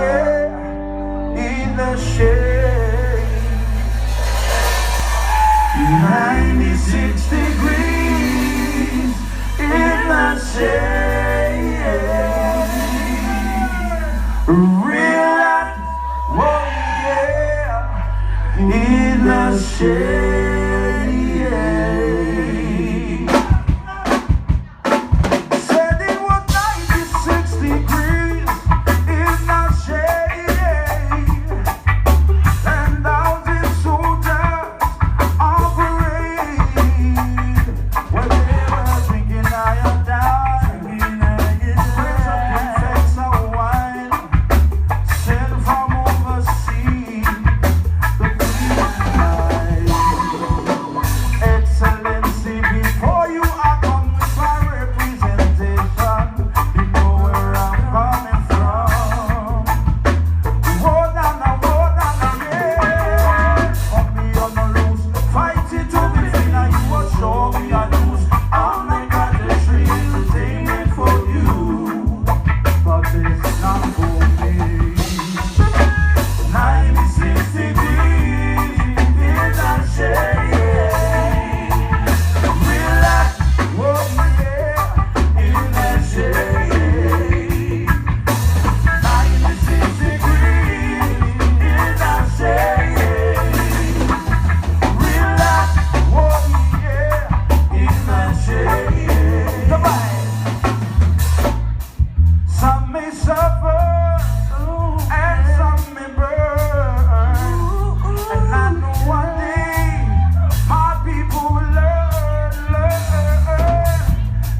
yeah, in the shade. 96 degrees in the shade. Relax, oh yeah, in the shade. Said it was 96 degrees in the shade, and thousand soldiers on parade. Well, they were drinking iodine, brings up effects of wine, sent from overseas, the clean line. Excellency, before you are come with my representation, you know where I'm coming from. Road on a yeah. Put me on the loose, fight it to be free, now you will show me a lose. I'll make a history entertainment for you, but it's not for me. 96 degrees in the shade. Relax, oh yeah, in the shade. 96 degrees in the shade. Relax, oh yeah, in the shade. Goodbye. Some may suffer and some may burn, and I know one day my people will learn.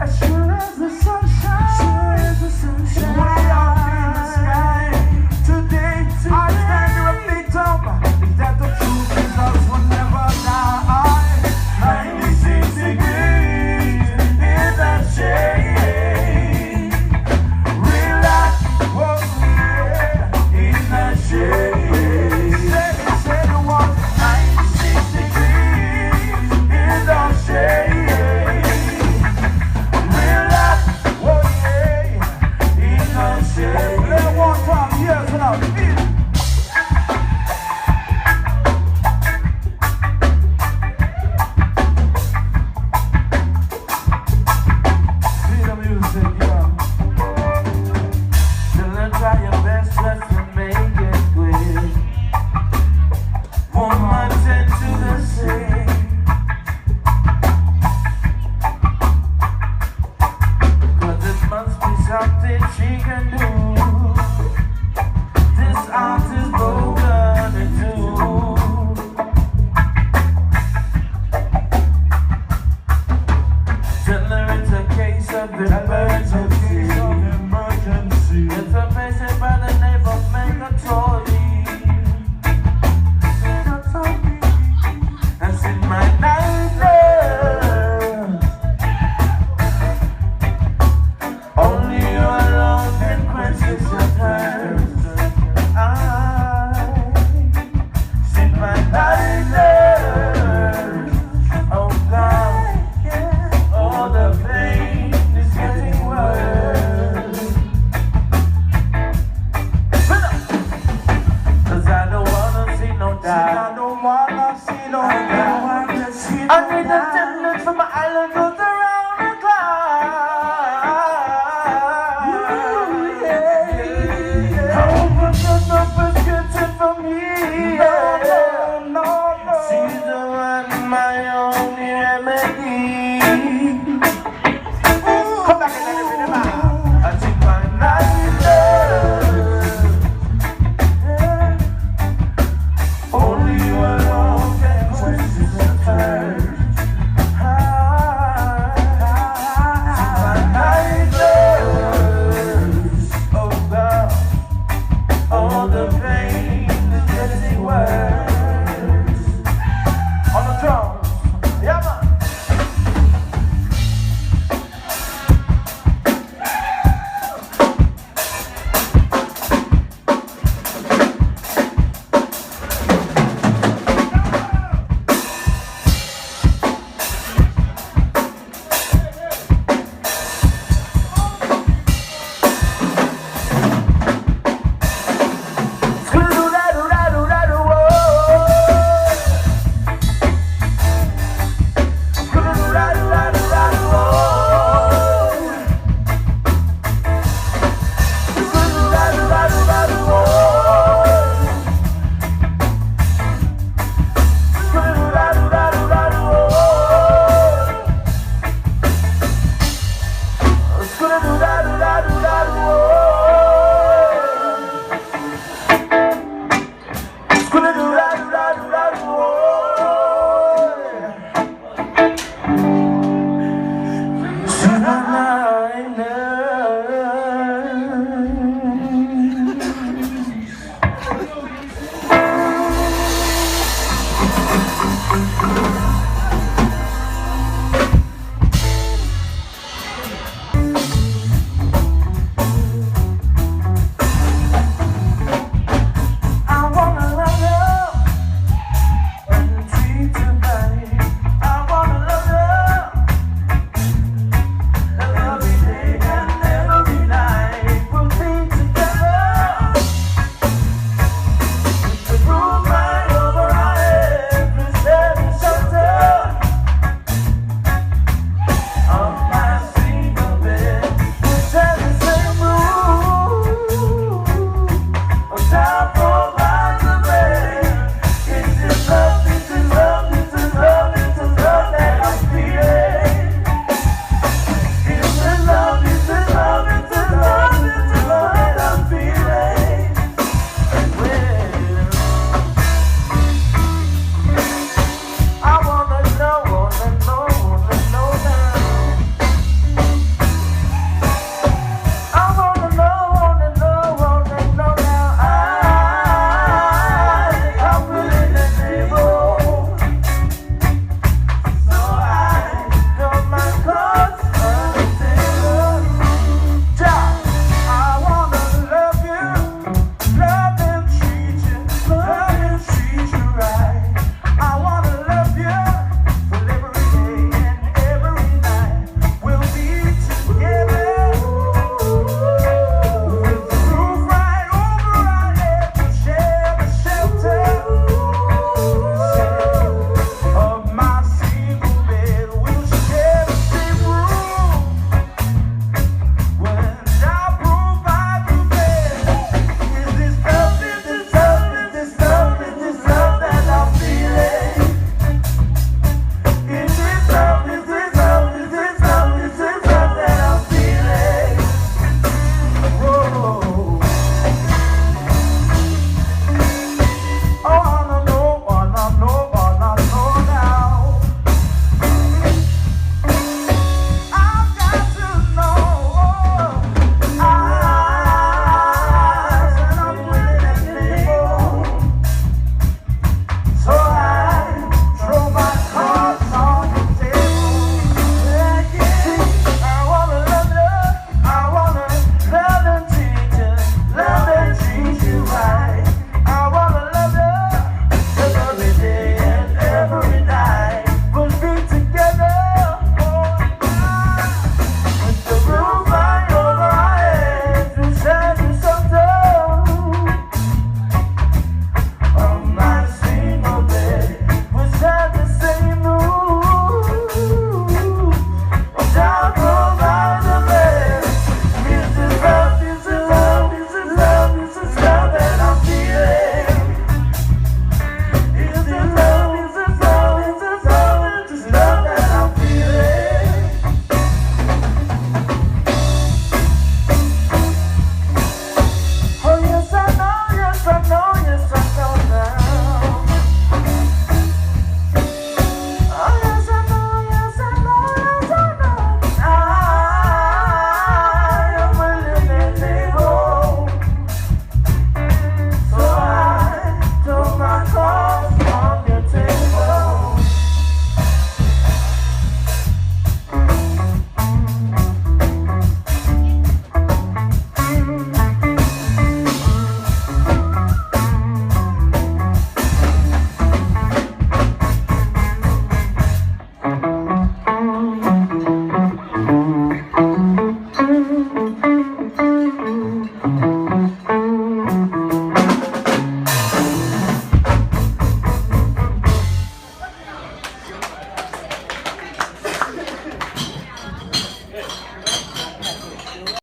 As sure as the sun shines, way up in the sky. Today I stand here a victim, is that the truth is us will never die. 96 degrees in the shade. Relax, oh yeah, in the shade. Said it was 96 degrees in the shade. Relax, oh yeah, in the shade. Let one time, yes, now,